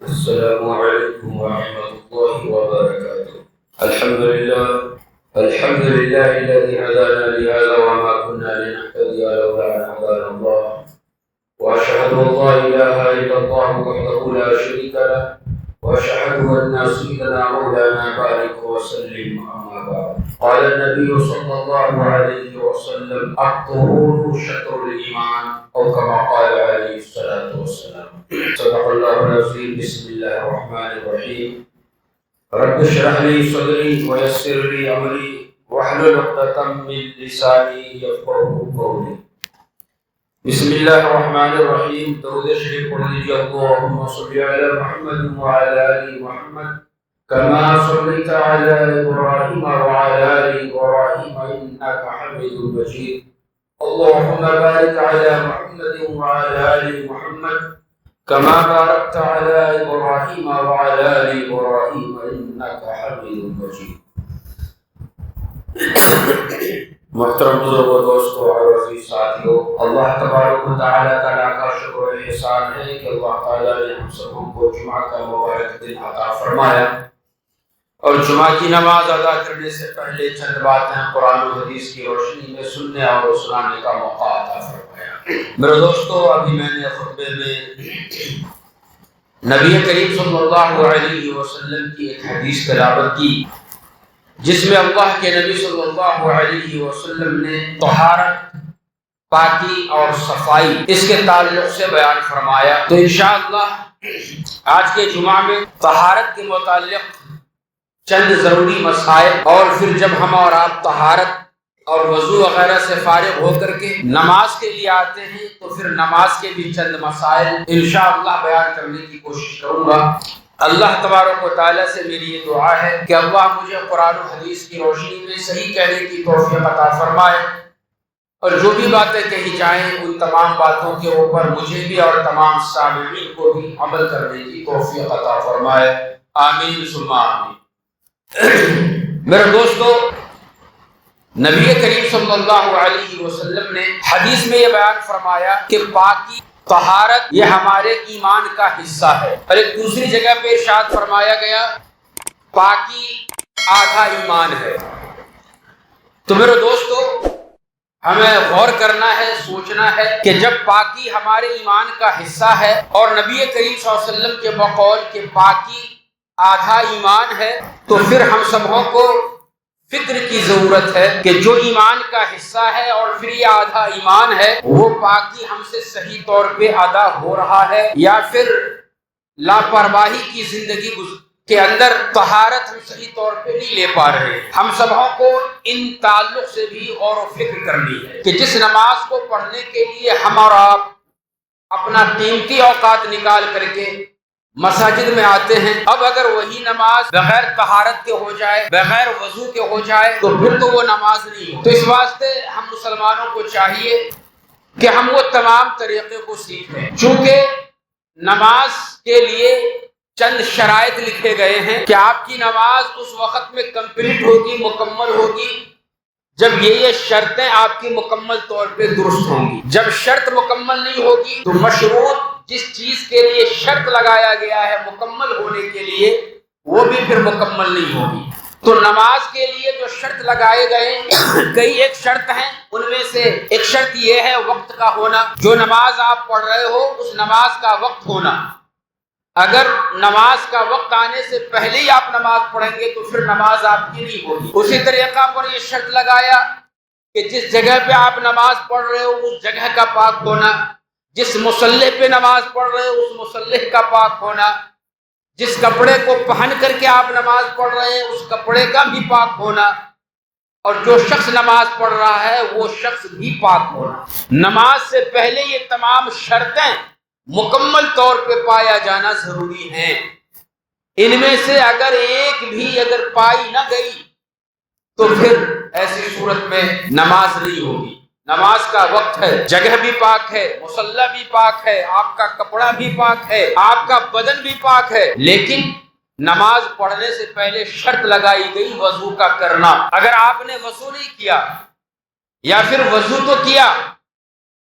السلام عليكم ورحمة الله وبركاته. الحمد لله الذي هدانا لهذا وما كنا لنهتدي لولا أن هدانا الله، وأشهد أن لا إله إلا الله وحده لا شريك له، وأشهد أن سيدنا مولانا بارك وسلم. أما بعد، قال النبي صلى الله عليه وسلم: الطهور شطر الإيمان، أو كما قال عليه الصلاة والسلام. صدق الله العظيم. بسم الله الرحمن الرحيم. رب اشرح لي صدري ويسر لي أمري واحلل عقدة من لساني يفقهوا قولي. بسم الله الرحمن الرحيم. درود شریف پڑھ لیجیے. اللهم صل على محمد وعلى آل محمد كما صليت على إبراهيم وعلى آل إبراهيم إنك حميد مجيد. اللهم بارك على محمد وعلى آل محمد كما باركت على إبراهيم وعلى آل إبراهيم إنك حميد مجيد. محترم بزرگوں، دوستوں اور عزیز ساتھیوں، اللہ تبارک و تعالیٰ کا شکر و احسان ہے کہ اللہ تعالیٰ نے ہم سبوں کو جمعہ کا مبارک دن عطا فرمایا، اور جمعہ کی نماز ادا کرنے سے پہلے چند باتیں قرآن و حدیث کی روشنی میں سننے اور سنانے کا موقع عطا فرمایا۔ میرے دوستو، ابھی میں نے خطبے میں نبی کریم صلی اللہ علیہ وسلم کی ایک حدیث تلاوت کی، جس میں اللہ کے نبی صلی اللہ علیہ وسلم نے طہارت، پاکی اور صفائی اس کے تعلق سے بیان فرمایا۔ تو انشاءاللہ آج کے جمعہ میں طہارت کے متعلق چند ضروری مسائل، اور پھر جب ہم اور آپ طہارت اور وضو وغیرہ سے فارغ ہو کر کے نماز کے لیے آتے ہیں تو پھر نماز کے بھی چند مسائل انشاءاللہ بیان کرنے کی کوشش کروں گا۔ اللہ تبارک و تعالیٰ سے میری یہ دعا ہے کہ اللہ مجھے قرآن و حدیث کی روشنی میں صحیح کہنے کی توفیق عطا فرمائے، اور جو بھی باتیں کہی جائیں ان تمام باتوں کے اوپر مجھے بھی اور تمام سامعین کو بھی عمل کرنے کی توفیق عطا فرمائے، آمین ثم آمین۔ میرے دوستو، نبی کریم صلی اللہ علیہ وسلم نے حدیث میں یہ بیان فرمایا کہ پاکی، طہارت یہ ہمارے ایمان کا حصہ ہے، اور ایک دوسری جگہ پہ ارشاد فرمایا گیا پاکی آدھا ایمان ہے۔ تو میرے دوستو، ہمیں غور کرنا ہے، سوچنا ہے کہ جب پاکی ہمارے ایمان کا حصہ ہے اور نبی کریم صلی اللہ علیہ وسلم کے بقول کہ پاکی آدھا ایمان ہے، تو پھر ہم سبوں کو فکر کی ضرورت ہے کہ جو ایمان کا حصہ ہے اور پھر یہ آدھا ایمان ہے، وہ پاکی ہم سے صحیح طور پہ ادا ہو رہا ہے یا پھر لاپرواہی کی زندگی کے اندر طہارت ہم صحیح طور پہ نہیں لے پا رہے۔ ہم سبوں کو ان تعلق سے بھی غور و فکر کرنی ہے کہ جس نماز کو پڑھنے کے لیے ہم اور آپ اپنا قیمتی اوقات نکال کر کے مساجد میں آتے ہیں، اب اگر وہی نماز بغیر طہارت کے ہو جائے، بغیر وضو کے ہو جائے، تو پھر تو وہ نماز نہیں ہو۔ تو اس واسطے ہم مسلمانوں کو چاہیے کہ ہم وہ تمام طریقے کو سیکھیں، چونکہ نماز کے لیے چند شرائط لکھے گئے ہیں کہ آپ کی نماز اس وقت میں کمپلیٹ ہوگی، مکمل ہوگی جب یہ شرطیں آپ کی مکمل طور پہ درست ہوں گی۔ جب شرط مکمل نہیں ہوگی تو مشروط جس چیز کے لیے شرط لگایا گیا ہے مکمل ہونے کے لیے، وہ بھی پھر مکمل نہیں ہوگی۔ تو نماز کے لیے جو شرط لگائے گئے کئی ایک شرط ہیں، ان میں سے ایک شرط یہ ہے وقت کا ہونا۔ جو نماز آپ پڑھ رہے ہو اس نماز کا وقت ہونا۔ اگر نماز کا وقت آنے سے پہلے ہی آپ نماز پڑھیں گے تو پھر نماز آپ کی نہیں ہوگی۔ اسی طریقہ پر یہ شرط لگایا کہ جس جگہ پہ آپ نماز پڑھ رہے ہو اس جگہ کا پاک ہونا، جس مصلی پہ نماز پڑھ رہے ہو اس مصلی کا پاک ہونا، جس کپڑے کو پہن کر کے آپ نماز پڑھ رہے ہیں اس کپڑے کا بھی پاک ہونا، اور جو شخص نماز پڑھ رہا ہے وہ شخص بھی پاک ہونا۔ نماز سے پہلے یہ تمام شرطیں مکمل طور پہ پایا جانا ضروری ہیں۔ ان میں سے اگر ایک بھی اگر پائی نہ گئی تو پھر ایسی صورت میں نماز نہیں ہوگی۔ نماز کا وقت ہے، جگہ بھی پاک ہے، مصلی بھی پاک ہے، آپ کا کپڑا بھی پاک ہے، آپ کا بدن بھی پاک ہے، لیکن نماز پڑھنے سے پہلے شرط لگائی گئی وضو کا کرنا۔ اگر آپ نے وضو نہیں کیا یا پھر وضو تو کیا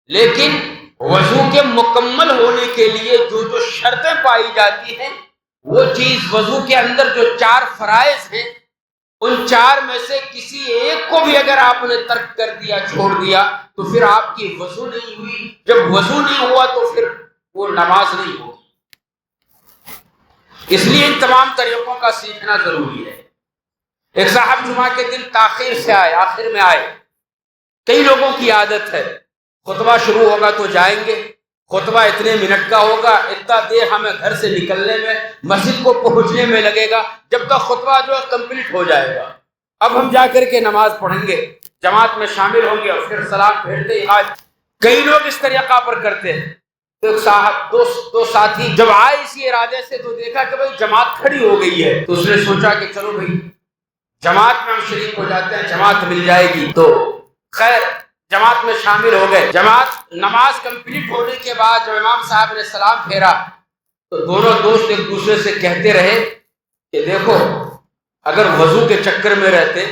لیکن وضو کے مکمل ہونے کے لیے جو جو شرطیں پائی جاتی ہیں وہ چیز وضو کے اندر جو 4 فرائض ہیں ان 4 میں سے کسی ایک کو بھی اگر آپ نے ترک کر دیا، چھوڑ دیا، تو پھر آپ کی وضو نہیں ہوئی۔ جب وضو نہیں ہوا تو پھر وہ نماز نہیں ہوگی۔ اس لیے ان تمام طریقوں کا سیکھنا ضروری ہے۔ ایک صاحب جمعہ کے دن تاخیر سے آئے، آخر میں آئے۔ کئی لوگوں کی عادت ہے خطبہ شروع ہوگا تو جائیں گے، خطبہ اتنے منٹ کا ہوگا، اتنا دیر ہمیں گھر سے نکلنے میں، مسجد کو پہنچنے میں لگے گا، جب تک خطبہ جو ہے کمپلیٹ ہو جائے گا۔ اب ہم جا کر کے نماز پڑھیں گے، جماعت میں شامل ہوں گے اور پھر سلام پھیرتے ہی آج کئی لوگ اس طریقہ پر کرتے ہیں۔ تو ایک صاحب دو ساتھی جب آئے اسی ارادے سے تو دیکھا کہ بھائی جماعت کھڑی ہو گئی ہے، تو اس نے سوچا کہ چلو بھائی جماعت میں ہم شریک ہو جاتے ہیں، جماعت مل جائے گی۔ تو خیر جماعت میں شامل ہو گئے۔ جماعت نماز کمپلیٹ ہونے کے بعد جب امام صاحب نے سلام پھیرا تو دونوں دوست ایک دوسرے سے کہتے رہے کہ دیکھو اگر وضو کے چکر میں رہتے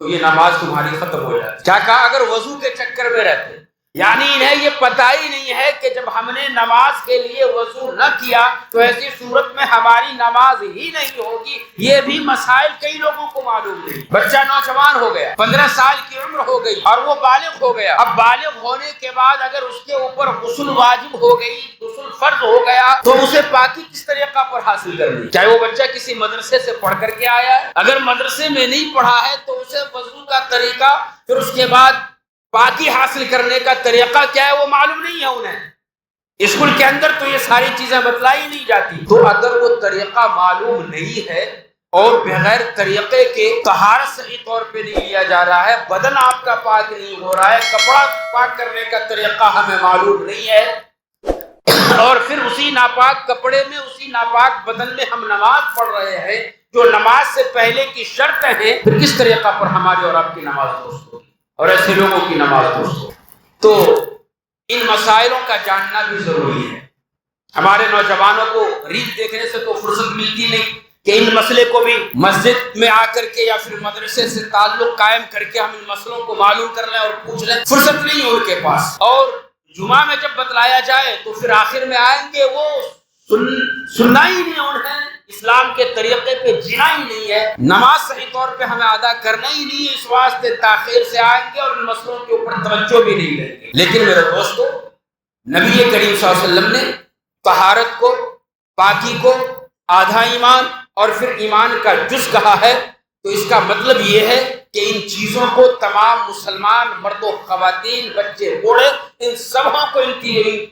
تو یہ نماز تمہاری ختم ہو جاتی۔ کیا کہا؟ اگر وضو کے چکر میں رہتے، یعنی انہیں یہ پتہ ہی نہیں ہے کہ جب ہم نے نماز کے لیے وضو نہ کیا تو ایسی صورت میں ہماری نماز ہی نہیں ہوگی۔ یہ بھی مسائل کئی لوگوں کو معلوم نہیں۔ بچہ نوجوان ہو گیا، 15 سال کی عمر ہو گئی اور وہ بالغ ہو گیا۔ اب بالغ ہونے کے بعد اگر اس کے اوپر غسل واجب ہو گئی، غسل فرض ہو گیا، تو اسے پاکی کس طریقہ پر حاصل کرنی؟ چاہے وہ بچہ کسی مدرسے سے پڑھ کر کے آیا ہے، اگر مدرسے میں نہیں پڑھا ہے تو اسے وضو کا طریقہ، پھر اس کے بعد پاکی حاصل کرنے کا طریقہ کیا ہے وہ معلوم نہیں ہے انہیں۔ اسکول کے اندر تو یہ ساری چیزیں بتلائی نہیں جاتی۔ تو اگر وہ طریقہ معلوم نہیں ہے اور بغیر طریقے کے طہارت صحیح طور پہ نہیں لیا جا رہا ہے، بدن آپ کا پاک نہیں ہو رہا ہے، کپڑا پاک کرنے کا طریقہ ہمیں معلوم نہیں ہے، اور پھر اسی ناپاک کپڑے میں، اسی ناپاک بدن میں ہم نماز پڑھ رہے ہیں جو نماز سے پہلے کی شرط ہیں، پھر کس طریقہ پر ہماری اور آپ کی نماز درست ہوگی اور ایسے لوگوں کی نماز درست ہوگی؟ تو ان مسائلوں کا جاننا بھی ضروری ہے۔ ہمارے نوجوانوں کو ریت دیکھنے سے تو فرصت ملتی نہیں کہ ان مسئلے کو بھی مسجد میں آ کر کے یا پھر مدرسے سے تعلق قائم کر کے ہم ان مسئلوں کو معلوم کر لیں اور پوچھ لیں، فرصت نہیں ہے ان کے پاس۔ اور جمعہ میں جب بتلایا جائے تو پھر آخر میں آئیں گے، وہ سننا ہی نہیں، انہیں اسلام کے طریقے پہ جینا ہی نہیں ہے، نماز صحیح طور پہ ہمیں ادا کرنا ہی نہیں ہے، اس واسطے تاخیر سے آئیں گے اور ان مسئلوں کے اوپر توجہ بھی نہیں دیں گے۔ لیکن میرے دوستو، نبی کریم صلی اللہ علیہ وسلم نے طہارت کو، پاکی کو آدھا ایمان اور پھر ایمان کا جز کہا ہے، تو اس کا مطلب یہ ہے کہ ان چیزوں کو تمام مسلمان مرد و خواتین، بچے بوڑھے، ان سبوں کو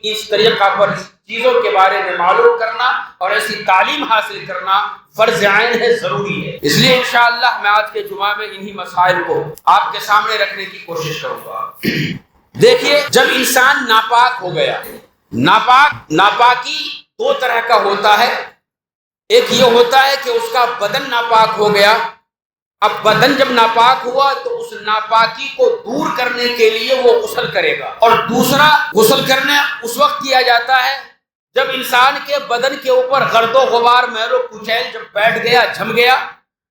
اس طریقہ پر چیزوں کے بارے میں معلوم کرنا اور ایسی تعلیم حاصل کرنا فرض عین ہے، ضروری ہے۔ اس لیے انشاءاللہ میں آج کے جمعہ میں انہی مسائل کو آپ کے سامنے رکھنے کی کوشش کروں گا۔ دیکھیے، جب انسان ناپاک ہو گیا، ناپاکی 2 طرح کا ہوتا ہے۔ ایک یہ ہوتا ہے کہ اس کا بدن ناپاک ہو گیا، اب بدن جب ناپاک ہوا تو اس ناپاکی کو دور کرنے کے لیے وہ غسل کرے گا، اور دوسرا غسل کرنا اس وقت کیا جاتا ہے جب انسان کے بدن کے اوپر گرد و غبار، میل و کچیل جب بیٹھ گیا، جم گیا،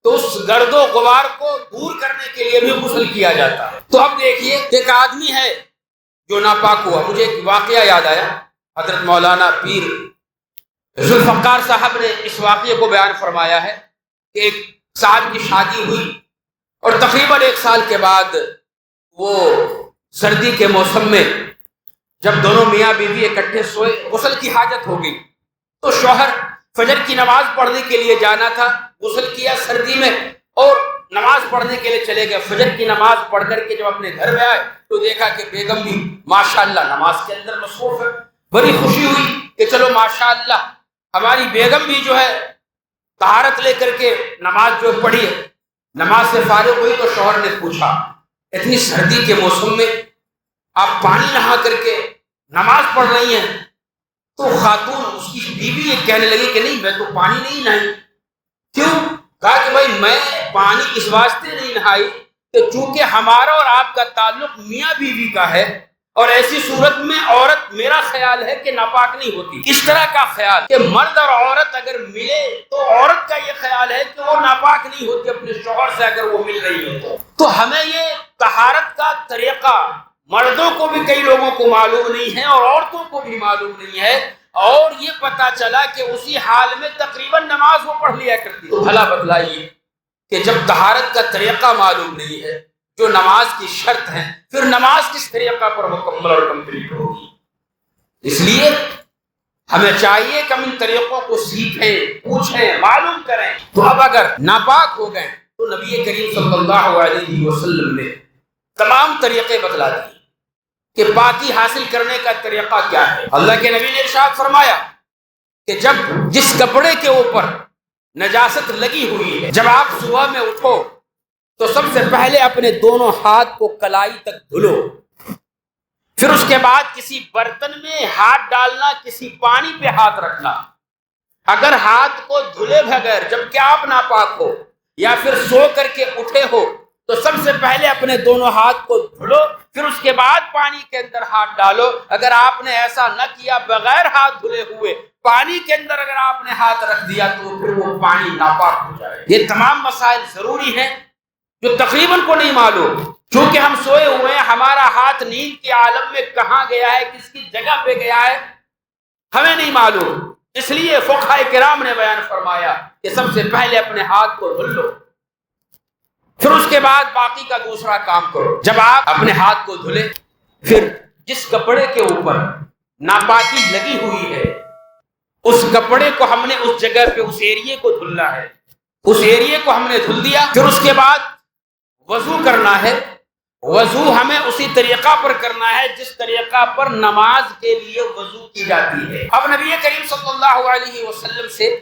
تو اس گرد و غبار کو دور کرنے کے لیے بھی غسل کیا جاتا ہے۔ تو اب دیکھیے، ایک آدمی ہے جو ناپاک ہوا، مجھے ایک واقعہ یاد آیا، حضرت مولانا پیر ذوالفقار صاحب نے اس واقعے کو بیان فرمایا ہے کہ ایک صاحب کی شادی ہوئی اور تقریباً 1 سال کے بعد وہ سردی کے موسم میں جب دونوں میاں بیوی اکٹھے سوئے، غسل کی حاجت ہو گئی، تو شوہر فجر کی نماز پڑھنے کے لیے جانا تھا، غسل کیا سردی میں اور نماز پڑھنے کے لیے چلے گئے۔ فجر کی نماز پڑھ کر کے جب اپنے گھر میں آئے تو دیکھا کہ بیگم بھی ماشاءاللہ نماز کے اندر مصروف ہے۔ بڑی خوشی ہوئی کہ چلو ماشاءاللہ ہماری بیگم بھی جو ہے طہارت لے کر کے نماز جو پڑھی ہے۔ نماز سے فارغ ہوئی تو شوہر نے پوچھا، اتنی سردی کے موسم میں آپ پانی نہا کر کے نماز پڑھ رہی ہیں؟ تو خاتون اس کی بیوی یہ کہنے لگی کہ نہیں، میں تو پانی نہیں نہائی۔ کیوں؟ کہا کہ بھائی میں پانی اس واسطے نہیں نہائی کہ چونکہ ہمارا اور آپ کا تعلق میاں بیوی کا ہے، اور ایسی صورت میں عورت، میرا خیال ہے کہ ناپاک نہیں ہوتی۔ اس طرح کا خیال کہ مرد اور عورت اگر ملے تو عورت کا یہ خیال ہے کہ وہ ناپاک نہیں ہوتی اپنے شوہر سے اگر وہ مل رہی ہے تو ہمیں یہ طہارت کا طریقہ مردوں کو بھی کئی لوگوں کو معلوم نہیں ہے اور عورتوں کو بھی معلوم نہیں ہے، اور یہ پتا چلا کہ اسی حال میں تقریباً نماز وہ پڑھ لیا کرتی۔ تو بھلا بتلائیے کہ جب طہارت کا طریقہ معلوم نہیں ہے، جو نماز کی شرط ہے، پھر نماز کس طریقہ پر مکمل اور کمپلیٹ ہوگی؟ اس لیے ہمیں چاہیے کہ ہم ان طریقوں کو سیکھیں، پوچھیں، معلوم کریں۔ تو اب اگر ناپاک ہو گئے تو نبی کریم صلی اللہ علیہ وسلم نے تمام طریقے بتلا دیے کہ پاکی حاصل کرنے کا طریقہ کیا ہے۔ اللہ کے نبی نے ارشاد فرمایا کہ جب جس کپڑے کے اوپر نجاست لگی ہوئی ہے، جب آپ صبح میں اٹھو تو سب سے پہلے اپنے دونوں ہاتھ کو کلائی تک دھلو، پھر اس کے بعد کسی برتن میں ہاتھ ڈالنا، کسی پانی پہ ہاتھ رکھنا۔ اگر ہاتھ کو دھلے بغیر جبکہ آپ ناپاک ہو یا پھر سو کر کے اٹھے ہو تو سب سے پہلے اپنے دونوں ہاتھ کو دھلو، پھر اس کے بعد پانی کے اندر ہاتھ ڈالو۔ اگر آپ نے ایسا نہ کیا، بغیر ہاتھ دھلے ہوئے پانی کے اندر اگر آپ نے ہاتھ رکھ دیا تو پھر وہ پانی ناپاک ہو جائے۔ یہ تمام مسائل ضروری ہیں جو تقریباً کو نہیں معلوم، چونکہ ہم سوئے ہوئے ہیں، ہمارا ہاتھ نیند کے عالم میں کہاں گیا ہے، کس کی جگہ پہ گیا ہے، ہمیں نہیں معلوم۔ اس لیے فقہاء کرام نے بیان فرمایا کہ سب سے پہلے اپنے ہاتھ کو دھل لو، پھر اس کے بعد باقی کا دوسرا کام کرو۔ جب آپ اپنے ہاتھ کو دھلے، پھر جس کپڑے کے اوپر ناپاکی لگی ہوئی ہے اس کپڑے کو ہم نے اس جگہ پہ اس ایریے کو دھلنا ہے، اس ایریے کو ہم نے دھل دیا۔ پھر اس کے بعد وضو کرنا ہے۔ وضو ہمیں اسی طریقہ پر کرنا ہے جس طریقہ پر نماز کے لیے وضو کی جاتی ہے۔ اب نبی کریم صلی اللہ علیہ وسلم سے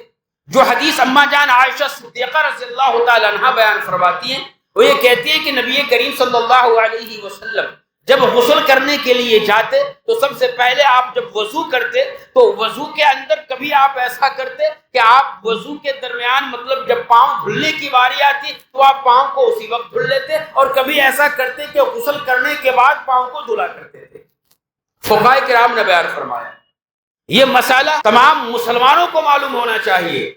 جو حدیث اماں جان عائشہ صدیقہ رضی اللہ تعالی عنہا بیان فرماتی ہیں، وہ یہ کہتی ہے کہ نبی کریم صلی اللہ علیہ وسلم جب غسل کرنے کے لیے جاتے تو سب سے پہلے آپ جب وضو کرتے تو وضو کے اندر کبھی آپ ایسا کرتے کہ آپ وضو کے درمیان مطلب جب پاؤں دھلنے کی باری آتی تو آپ پاؤں کو اسی وقت دھل لیتے، اور کبھی ایسا کرتے کہ غسل کرنے کے بعد پاؤں کو دھلا کرتے تھے۔ فقہاء کرام نے بیان فرمایا یہ مسئلہ تمام مسلمانوں کو معلوم ہونا چاہیے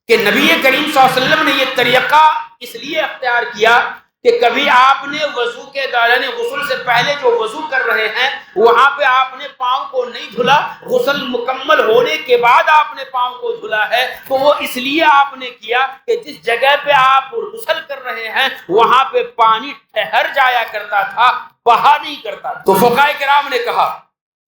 کہ نبی کریم صلی اللہ علیہ وسلم نے یہ طریقہ اس لیے اختیار کیا کہ کبھی آپ نے وضو کے دوران غسل سے پہلے جو وضو کر رہے ہیں وہاں پہ آپ نے پاؤں کو نہیں دھلا، غسل مکمل ہونے کے بعد آپ نے پاؤں کو دھلا ہے، تو وہ اس لیے آپ نے کیا کہ جس جگہ پہ آپ غسل کر رہے ہیں وہاں پہ پانی ٹھہر جایا کرتا تھا، بہا نہیں کرتا۔ تو فقہاء کرام نے کہا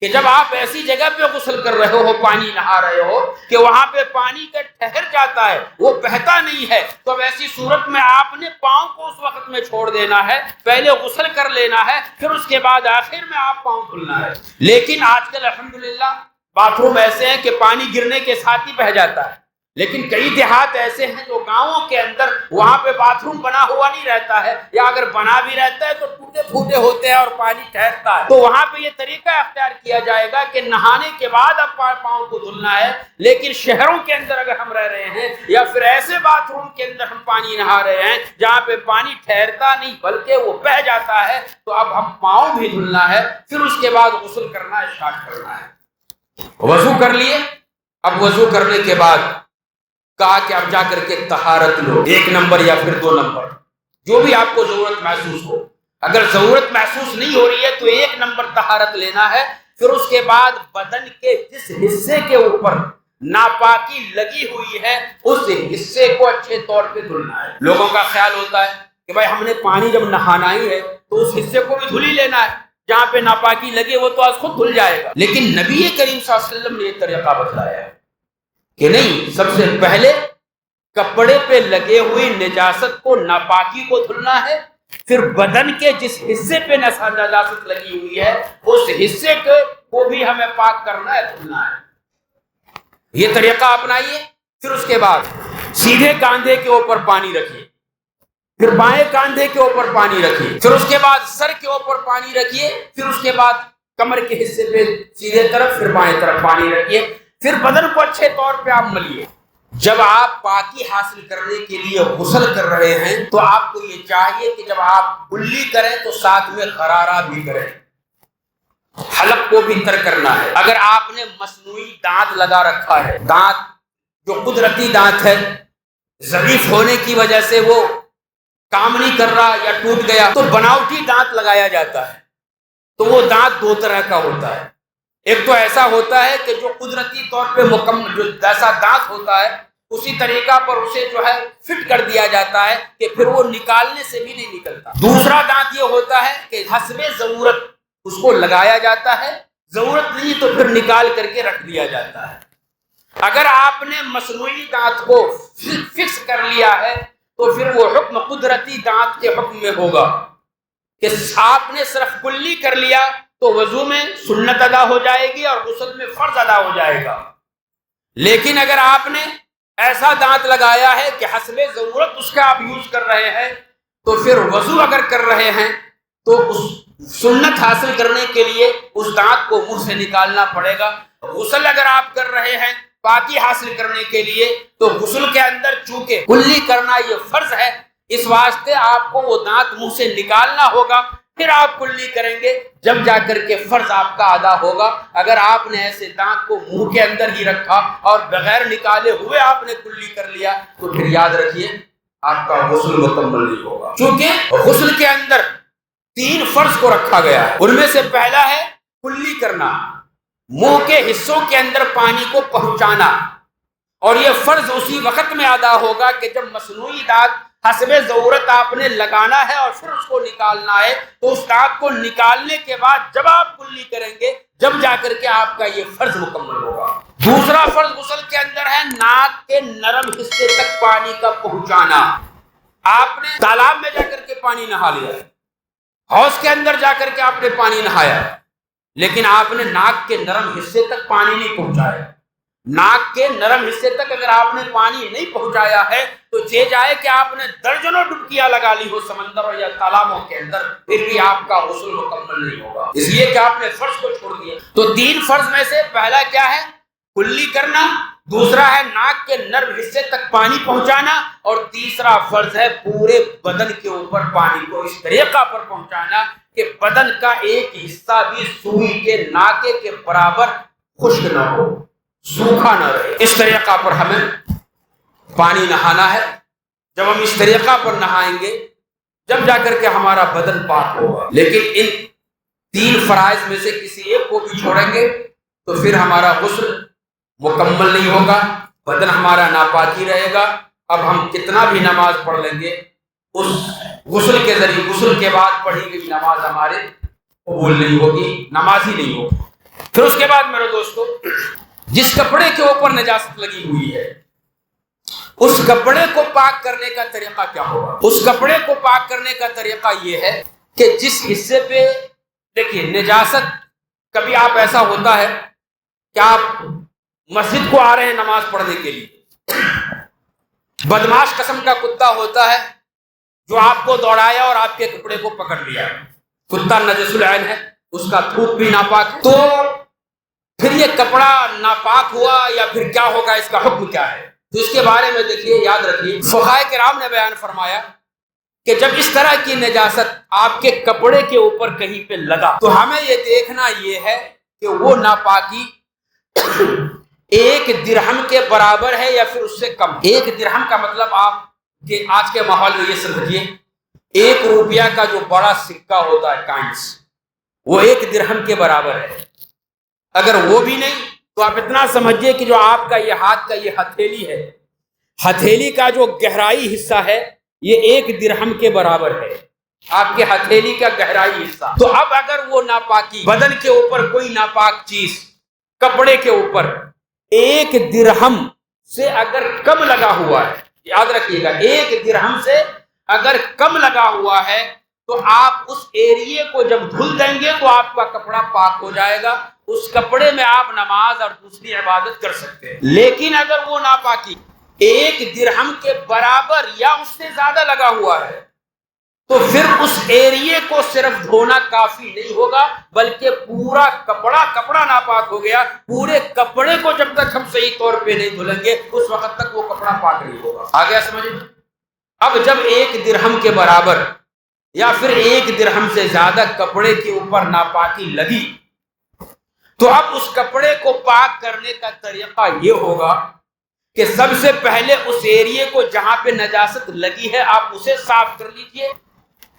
کہ جب آپ ایسی جگہ پہ غسل کر رہے ہو، پانی نہا رہے ہو کہ وہاں پہ پانی کا ٹھہر جاتا ہے، وہ بہتا نہیں ہے، تو اب ایسی صورت میں آپ نے پاؤں کو اس وقت میں چھوڑ دینا ہے، پہلے غسل کر لینا ہے، پھر اس کے بعد آخر میں آپ پاؤں دھلنا ہے۔ لیکن آج کل الحمدللہ باتھ روم ایسے ہیں کہ پانی گرنے کے ساتھ ہی بہ جاتا ہے، لیکن کئی دیہات ایسے ہیں جو گاؤں کے اندر وہاں پہ باتھ روم بنا ہوا نہیں رہتا ہے، یا اگر بنا بھی رہتا ہے تو ٹوٹے پھوٹے ہوتے ہیں اور پانی ٹھہرتا ہے، تو وہاں پہ یہ طریقہ اختیار کیا جائے گا کہ نہانے کے بعد اب پاؤں کو دھلنا ہے۔ لیکن شہروں کے اندر اگر ہم رہ رہے ہیں یا پھر ایسے باتھ روم کے اندر ہم پانی نہا رہے ہیں جہاں پہ پانی ٹھہرتا نہیں بلکہ وہ بہ جاتا ہے، تو اب ہم پاؤں بھی دھلنا ہے، پھر اس کے بعد غسل کرنا اسٹارٹ کرنا ہے۔ وضو کر لیے، اب وضو کرنے کے بعد کہا کہ اب جا کر کے طہارت لو، 1 نمبر یا پھر 2 نمبر، جو بھی آپ کو ضرورت محسوس ہو۔ اگر ضرورت محسوس نہیں ہو رہی ہے تو 1 نمبر طہارت لینا ہے۔ پھر اس کے بعد بدن کے جس حصے کے اوپر ناپاکی لگی ہوئی ہے اس حصے کو اچھے طور پہ دھلنا ہے۔ لوگوں کا خیال ہوتا ہے کہ بھائی ہم نے پانی جب نہانا ہی ہے تو اس حصے کو بھی دھل ہی لینا ہے، جہاں پہ ناپاکی لگے وہ تو آج خود دھل جائے گا۔ لیکن نبی کریم صلی اللہ علیہ وسلم نے یہ طریقہ بتلایا ہے کہ نہیں، سب سے پہلے کپڑے پہ لگے ہوئی نجاست کو، ناپاکی کو دھلنا ہے، پھر بدن کے جس حصے پہ نجاست لگی ہوئی ہے اس حصے کو بھی ہمیں پاک کرنا ہے، دھلنا ہے۔ یہ طریقہ اپنائیے۔ پھر اس کے بعد سیدھے کاندھے کے اوپر پانی رکھیے، پھر بائیں کاندھے کے اوپر پانی رکھیے، پھر اس کے بعد سر کے اوپر پانی رکھیے، پھر اس کے بعد کمر کے حصے پہ سیدھے طرف، پھر بائیں طرف پانی رکھیے، پھر بدن کو اچھے طور پہ آپ ملیے۔ جب آپ پاکی حاصل کرنے کے لیے غسل کر رہے ہیں تو آپ کو یہ چاہیے کہ جب آپ کلی کریں تو ساتھ میں غرارہ بھی کریں، حلق کو بھی تر کرنا ہے۔ اگر آپ نے مصنوعی دانت لگا رکھا ہے، دانت جو قدرتی دانت ہے ضعیف ہونے کی وجہ سے وہ کام نہیں کر رہا یا ٹوٹ گیا، تو بناوٹی دانت لگایا جاتا ہے، تو وہ دانت دو طرح کا ہوتا ہے. ایک تو ایسا ہوتا ہے کہ جو قدرتی طور پہ مکمل جو جیسا دانت ہوتا ہے اسی طریقہ پر اسے جو ہے فٹ کر دیا جاتا ہے کہ پھر وہ نکالنے سے بھی نہیں نکلتا. دوسرا دانت یہ ہوتا ہے کہ حسب ضرورت اس کو لگایا جاتا ہے، ضرورت نہیں تو پھر نکال کر کے رکھ دیا جاتا ہے. اگر آپ نے مصنوعی دانت کو فکس کر لیا ہے تو پھر وہ حکم قدرتی دانت کے حکم میں ہوگا کہ آپ نے صرف کلی کر لیا تو وضو میں سنت ادا ہو جائے گی اور غسل میں فرض ادا ہو جائے گا. لیکن اگر آپ نے ایسا دانت لگایا ہے کہ حسب ضرورت اس کا آپ یوز کر رہے ہیں تو پھر وضو اگر کر رہے ہیں تو اس سنت حاصل کرنے کے لیے اس دانت کو منہ سے نکالنا پڑے گا. غسل اگر آپ کر رہے ہیں پاکی حاصل کرنے کے لیے تو غسل کے اندر چونکہ کلی کرنا یہ فرض ہے، اس واسطے آپ کو وہ دانت منہ سے نکالنا ہوگا، پھر آپ کلی کریں گے جب جا کر کے فرض آپ کا ادا ہوگا. اگر آپ نے ایسے دانت کو منہ کے اندر ہی رکھا اور بغیر نکالے ہوئے آپ نے کلی کر لیا تو پھر یاد رکھیے آپ کا غسل مکمل نہیں ہوگا. چونکہ غسل کے اندر 3 فرض کو رکھا گیا ہے، ان میں سے پہلا ہے کلی کرنا، منہ کے حصوں کے اندر پانی کو پہنچانا، اور یہ فرض اسی وقت میں ادا ہوگا کہ جب مصنوعی دانت حسب ضرورت آپ نے لگانا ہے اور پھر اس کو نکالنا ہے تو اس دانت کو نکالنے کے بعد جب آپ کلی کریں گے جب جا کر کے آپ کا یہ فرض مکمل ہوگا. دوسرا فرض غسل کے اندر ہے ناک کے نرم حصے تک پانی کا پہنچانا. آپ نے تالاب میں جا کر کے پانی نہا لیا، حوض کے اندر جا کر کے آپ نے پانی نہایا، لیکن آپ نے ناک کے نرم حصے تک پانی نہیں پہنچایا. ناک کے نرم حصے تک اگر آپ نے پانی نہیں پہنچایا ہے تو یہ جائے کہ آپ نے درجنوں ڈبکیاں لگا لی ہو سمندروں یا تالابوں کے اندر، پھر بھی آپ کا غسل مکمل نہیں ہوگا، اس لیے کہ آپ نے فرض کو چھوڑ دیا. تو 3 فرض میں سے پہلا کیا ہے؟ کلی کرنا، دوسرا ہے ناک کے نرم حصے تک پانی پہنچانا، اور تیسرا فرض ہے پورے بدن کے اوپر پانی کو اس طریقہ پر پہنچانا کہ بدن کا ایک حصہ بھی سوئی کے ناکے کے برابر خشک نہ ہو، سوکھا نہ رہے. اس طریقہ پر ہمیں پانی نہانا ہے. جب ہم اس طریقہ پر نہائیں گے جب جا کر کے ہمارا بدن پاک ہوگا. لیکن ان 3 فرائض میں سے کسی ایک کو بھی چھوڑیں گے تو پھر ہمارا غسل مکمل نہیں ہوگا، بدن ہمارا ناپاکی رہے گا. اب ہم کتنا بھی نماز پڑھ لیں گے اس غسل کے ذریعے غسل کے بعد پڑھی گئی نماز ہمارے قبول نہیں ہوگی، نماز ہی نہیں ہوگی. پھر اس کے بعد میرے دوستو، جس کپڑے کے اوپر نجاست لگی ہوئی ہے اس کپڑے کو پاک کرنے کا طریقہ کیا ہوگا؟ اس کپڑے کو پاک کرنے کا طریقہ یہ ہے کہ جس حصے پہ دیکھیے نجاست، کبھی آپ ایسا ہوتا ہے کہ آپ مسجد کو آ رہے ہیں نماز پڑھنے کے لیے، بدماش قسم کا کتا ہوتا ہے جو آپ کو دوڑایا اور آپ کے کپڑے کو پکڑ لیا. کتا نجس العین ہے، اس کا تھوک بھی ناپاک، تو پھر یہ کپڑا ناپاک ہوا یا پھر کیا ہوگا، اس کا حکم کیا ہے؟ تو اس کے بارے میں دیکھیے، یاد رکھیے فقہائے کرام نے بیان فرمایا کہ جب اس طرح کی نجاست آپ کے کپڑے کے اوپر کہیں پہ لگا تو ہمیں یہ دیکھنا یہ ہے کہ وہ ناپاکی 1 درہم کے برابر ہے یا پھر اس سے کم. 1 درہم کا مطلب آپ کہ آج کے ماحول میں یہ سمجھیے 1 روپیہ کا جو بڑا سکہ ہوتا ہے کائنس، وہ 1 درہم کے برابر ہے. اگر وہ بھی نہیں تو آپ اتنا سمجھیے کہ جو آپ کا یہ ہاتھ کا یہ ہتھیلی ہے، ہتھیلی کا جو گہرائی حصہ ہے یہ 1 درہم کے برابر ہے، آپ کے ہتھیلی کا گہرائی حصہ. تو اب اگر وہ ناپاکی بدن کے اوپر کوئی ناپاک چیز کپڑے کے اوپر 1 درہم سے اگر کم لگا ہوا ہے، یاد رکھیے گا 1 درہم سے اگر کم لگا ہوا ہے تو آپ اس ایریے کو جب دھل دیں گے تو آپ کا کپڑا پاک ہو جائے گا، اس کپڑے میں آپ نماز اور دوسری عبادت کر سکتے ہیں. لیکن اگر وہ ناپاکی 1 درہم کے برابر یا اس سے زیادہ لگا ہوا ہے تو پھر اس ایریے کو صرف دھونا کافی نہیں ہوگا بلکہ پورا کپڑا ناپاک ہو گیا. پورے کپڑے کو جب تک ہم صحیح طور پہ نہیں دھلیں گے اس وقت تک وہ کپڑا پاک نہیں ہوگا. آ گیا سمجھ؟ اب جب 1 درہم کے برابر یا پھر 1 درہم سے زیادہ کپڑے کے اوپر ناپاکی لگی تو اب اس کپڑے کو پاک کرنے کا طریقہ یہ ہوگا کہ سب سے پہلے اس ایریے کو جہاں پہ نجاست لگی ہے آپ اسے صاف کر لیجئے.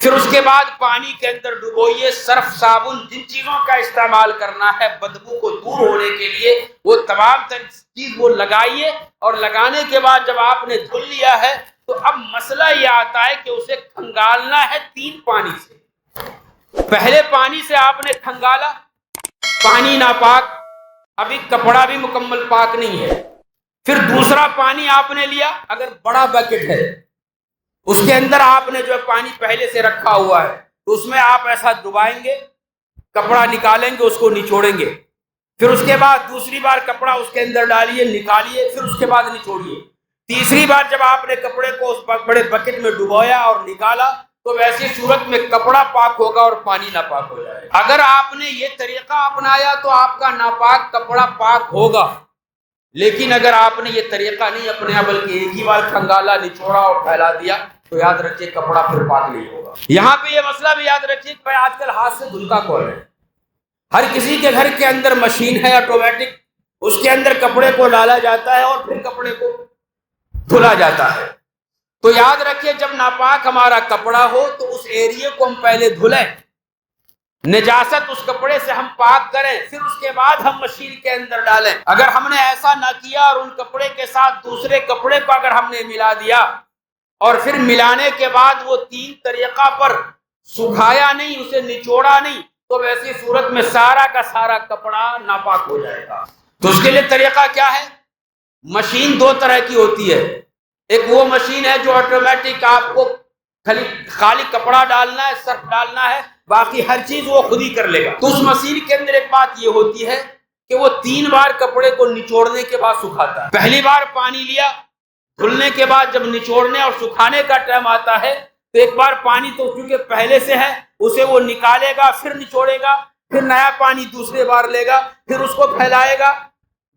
پھر اس کے بعد پانی کے اندر ڈبوئیے، سرف، صابن، جن چیزوں کا استعمال کرنا ہے بدبو کو دور ہونے کے لیے وہ تمام چیز وہ لگائیے، اور لگانے کے بعد جب آپ نے دھل لیا ہے تو اب مسئلہ یہ آتا ہے کہ اسے کھنگالنا ہے 3 پانی سے۔ پہلے پانی سے آپ نے کھنگالا، پانی ناپاک، ابھی کپڑا بھی مکمل پاک نہیں ہے۔ پھر دوسرا پانی آپ نے لیا، اگر بڑا بکٹ ہے اس کے اندر آپ نے جو پانی پہلے سے رکھا ہوا ہے تو اس میں آپ ایسا ڈبائیں گے، کپڑا نکالیں گے، اس کو نچوڑیں گے، پھر اس کے بعد دوسری بار کپڑا اس کے اندر ڈالیے، نکالیے، پھر اس کے بعد نچوڑیے۔ تیسری بار جب آپ نے کپڑے کو اس بڑے بکٹ میں ڈبویا اور نکالا تو ویسی صورت میں کپڑا پاک ہوگا اور پانی ناپاک ہو جائے گا۔ اگر آپ نے یہ طریقہ اپنایا تو آپ کا ناپاک کپڑا پاک ہوگا، لیکن اگر آپ نے یہ طریقہ نہیں اپنایا بلکہ ایک ہی بار کھنگالا، نچوڑا اور پھیلا دیا تو یاد رکھیے کپڑا پھر پاک نہیں ہوگا۔ یہاں پہ یہ مسئلہ بھی یاد رکھیے کہ آج کل ہاتھ سے دھلتا کون ہے؟ ہر کسی کے گھر کے اندر مشین ہے آٹومیٹک، اس کے اندر کپڑے کو ڈالا جاتا ہے اور پھر کپڑے کو دھلا جاتا ہے۔ تو یاد رکھیے جب ناپاک ہمارا کپڑا ہو تو اس ایریے کو ہم پہلے دھلیں، نجاست اس کپڑے سے ہم پاک کریں، پھر اس کے بعد ہم مشین کے اندر ڈالیں۔ اگر ہم نے ایسا نہ کیا اور ان کپڑے کے ساتھ دوسرے کپڑے کو اگر ہم نے ملا دیا اور پھر ملانے کے بعد وہ 3 طریقہ پر سکھایا نہیں، اسے نچوڑا نہیں، تو ویسی صورت میں سارا کا سارا کپڑا ناپاک ہو جائے گا۔ تو اس کے لیے طریقہ کیا ہے؟ مشین 2 طرح کی ہوتی ہے، ایک وہ مشین ہے جو آٹومیٹک آپ کو خالی کپڑا ڈالنا ہے، سرف ڈالنا ہے، باقی ہر چیز وہ خود ہی کر لے گا۔ تو اس مشین کے اندر ایک بات یہ ہوتی ہے کہ وہ 3 بار کپڑے کو نچوڑنے کے بعد سکھاتا ہے۔ پہلی بار پانی لیا، دھلنے کے بعد جب نچوڑنے اور سکھانے کا ٹائم آتا ہے تو ایک بار پانی تو چونکہ پہلے سے ہے اسے وہ نکالے گا، پھر نچوڑے گا، پھر نیا پانی دوسرے بار لے گا، پھر اس کو پھیلائے گا،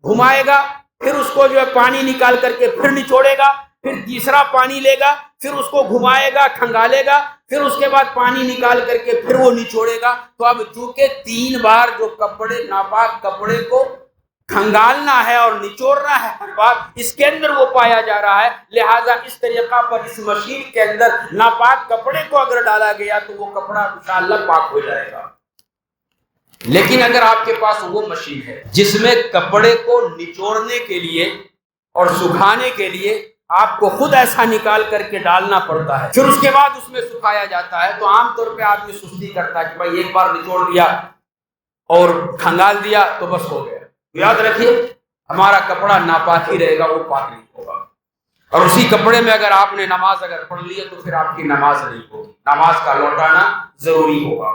گھمائے گا، پھر اس کو جو ہے پانی نکال کر کے پھر نچوڑے گا، پھر تیسرا پانی لے گا، پھر اس کو گھمائے گا، کھنگالے گا، پھر اس کے بعد پانی نکال کر کے پھر وہ نچوڑے گا۔ تو اب چونکہ 3 بار جو کپڑے ناپاک کپڑے کو کھنگالنا ہے اور نچوڑنا ہے ہر بار، اس کے اندر وہ پایا جا رہا ہے، لہٰذا اس طریقہ پر اس مشین کے اندر ناپاک کپڑے کو اگر ڈالا گیا تو وہ کپڑا انشاءاللہ پاک ہو جائے گا۔ لیکن اگر آپ کے پاس وہ مشین ہے جس میں کپڑے کو نچوڑنے کے لیے اور سکھانے کے لیے آپ کو خود ایسا نکال کر کے ڈالنا پڑتا ہے، پھر اس کے بعد اس میں سکھایا جاتا ہے، تو عام طور پہ آدمی سستی کرتا ہے کہ بھائی ایک بار نچوڑ دیا اور کھنگال دیا تو بس ہو گیا۔ یاد رکھیے ہمارا کپڑا ناپاک ہی رہے گا، وہ پاک نہیں ہوگا، اور اسی کپڑے میں اگر آپ نے نماز اگر پڑھ لی ہے تو پھر آپ کی نماز نہیں ہوگی، نماز کا لوٹانا ضروری ہوگا۔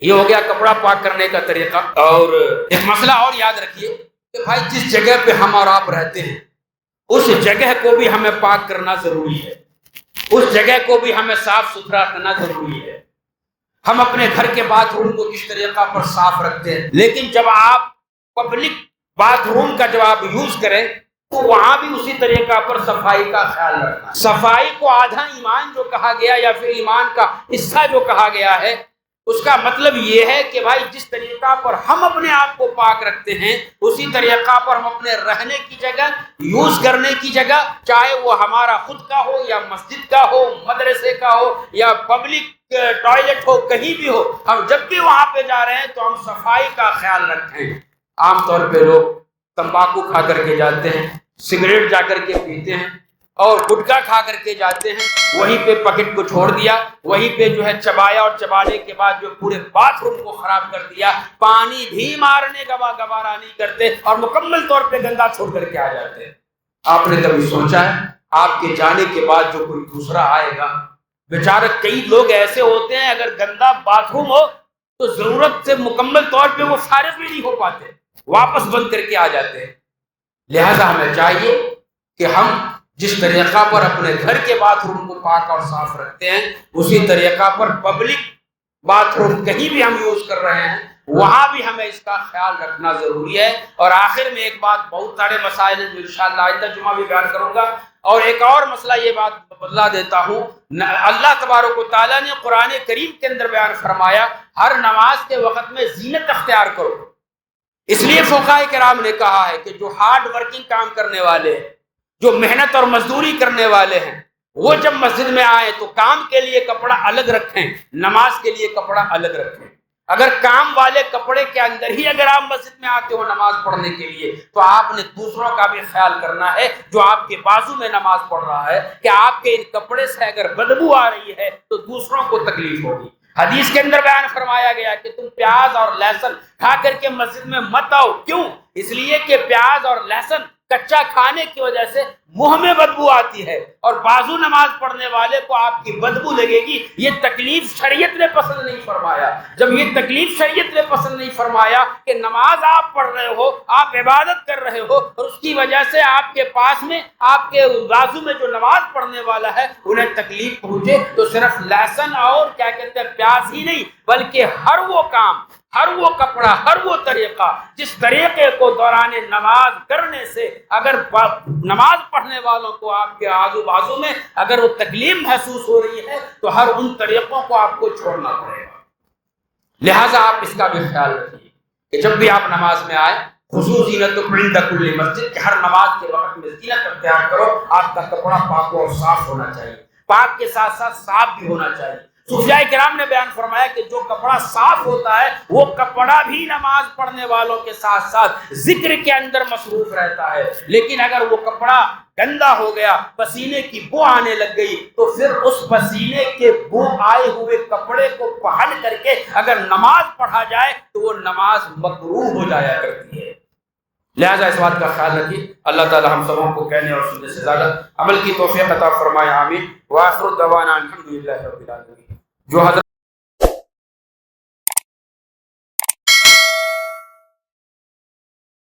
یہ ہو گیا کپڑا پاک کرنے کا طریقہ۔ اور ایک مسئلہ اور یاد رکھیے کہ بھائی جس جگہ پہ ہم اور آپ رہتے ہیں اس جگہ کو بھی ہمیں پاک کرنا ضروری ہے، اس جگہ کو بھی ہمیں صاف ستھرا کرنا ضروری ہے۔ ہم اپنے گھر کے باتھ روم کو کس طریقہ پر صاف رکھتے ہیں، لیکن جب آپ پبلک باتھ روم کا جب آپ یوز کریں تو وہاں بھی اسی طریقہ پر صفائی کا خیال رکھنا۔ صفائی کو آدھا ایمان جو کہا گیا یا پھر ایمان کا حصہ جو کہا گیا ہے، اس کا مطلب یہ ہے کہ بھائی جس طریقہ پر ہم اپنے آپ کو پاک رکھتے ہیں اسی طریقہ پر ہم اپنے رہنے کی جگہ، یوز کرنے کی جگہ، چاہے وہ ہمارا خود کا ہو یا مسجد کا ہو، مدرسے کا ہو یا پبلک ٹوائلٹ ہو، کہیں بھی ہو، ہم جب بھی وہاں پہ جا رہے ہیں تو ہم صفائی کا خیال رکھیں۔ عام طور پہ لوگ تمباکو کھا کر کے جاتے ہیں، سگریٹ جا کر کے پیتے ہیں اور گٹکا کھا کر کے جاتے ہیں، وہیں پہ پکٹ کو چھوڑ دیا، وہیں پہ جو ہے چبایا اور چبانے کے بعد جو پورے باتھ روم کو خراب کر دیا، پانی بھی مارنے گوارا نہیں کرتے اور مکمل طور پہ گندا چھوڑ کر کے آ جاتے ہیں۔ آپ نے کبھی سوچا ہے آپ کے جانے کے بعد جو کوئی دوسرا آئے گا، بیچارے کئی لوگ ایسے ہوتے ہیں اگر گندا باتھ روم ہو تو ضرورت سے مکمل طور پہ وہ فارغ بھی نہیں ہو پاتے، واپس بند کر کے آ جاتے ہیں۔ لہذا ہمیں چاہیے کہ ہم جس طریقہ پر اپنے گھر کے باتھ روم کو پاک اور صاف رکھتے ہیں اسی طریقہ پر پبلک باتھ روم کہیں بھی ہم یوز کر رہے ہیں وہاں بھی ہمیں اس کا خیال رکھنا ضروری ہے۔ اور آخر میں ایک بات، بہت سارے مسائل ہیں جو انشاءاللہ آئندہ جمعہ بھی بیان کروں گا، اور ایک اور مسئلہ یہ بات بدلا دیتا ہوں، اللہ تبارک و تعالیٰ نے قرآن کریم کے اندر بیان فرمایا ہر نماز کے وقت میں زینت اختیار کرو۔ اس لیے فقہاء کرام نے کہا ہے کہ جو ہارڈ ورکنگ کام کرنے والے ہیں، جو محنت اور مزدوری کرنے والے ہیں، وہ جب مسجد میں آئے تو کام کے لیے کپڑا الگ رکھیں، نماز کے لیے کپڑا الگ رکھیں۔ اگر کام والے کپڑے کے اندر ہی اگر آپ مسجد میں آتے ہو نماز پڑھنے کے لیے تو آپ نے دوسروں کا بھی خیال کرنا ہے جو آپ کے بازو میں نماز پڑھ رہا ہے کہ آپ کے ان کپڑے سے اگر بدبو آ رہی ہے تو دوسروں کو تکلیف ہوگی۔ حدیث کے اندر بیان فرمایا گیا کہ تم پیاز اور لہسن کھا کر کے مسجد میں مت آؤ، کیوں؟ اس لیے کہ پیاز اور لہسن کچا کھانے کی وجہ سے منہ میں بدبو آتی ہے اور بازو نماز پڑھنے والے کو آپ کی بدبو لگے گی۔ یہ تکلیف شریعت نے پسند نہیں فرمایا۔ جب یہ تکلیف شریعت نے پسند نہیں فرمایا کہ نماز آپ پڑھ رہے ہو، آپ عبادت کر رہے ہو اور اس کی وجہ سے آپ کے پاس میں آپ کے بازو میں جو نماز پڑھنے والا ہے انہیں تکلیف پہنچے، تو صرف لہسن اور کیا کہتے ہیں پیاز ہی نہیں بلکہ ہر وہ کام، ہر وہ کپڑا، ہر وہ طریقہ جس طریقے کو دوران نماز کرنے سے اگر نماز پڑھنے والوں کو آپ کے آزو بازو میں اگر وہ تکلیف محسوس ہو رہی ہے تو ہر ان طریقوں کو آپ کو چھوڑنا پڑے گا۔ لہٰذا آپ اس کا بھی خیال رکھیے کہ جب بھی آپ نماز میں آئے خصوص زینتکم عند کل مسجد، کہ ہر نماز کے وقت میں زینت اختیار کرو، آپ کا کپڑا پاک اور صاف ہونا چاہیے، پاک کے ساتھ ساتھ صاف بھی ہونا چاہیے۔ صوفیاء کرام نے بیان فرمایا کہ جو کپڑا صاف ہوتا ہے وہ کپڑا بھی نماز پڑھنے والوں کے ساتھ ساتھ ذکر کے اندر مصروف رہتا ہے، لیکن اگر وہ کپڑا گندا ہو گیا، پسینے کی بو آنے لگ گئی تو پھر اس پسینے کے بو آئے ہوئے کپڑے کو پہن کر کے اگر نماز پڑھا جائے تو وہ نماز مکروہ ہو جایا کرتی ہے۔ لہذا اس بات کا خیال رکھیے۔ اللہ تعالی ہم سبوں کو کہنے اور سننے سے زیادہ عمل کی توفیق عطا فرمائے، آمین۔ وآخر دعوانا الحمدللہ رب العالمین۔ جو حضرت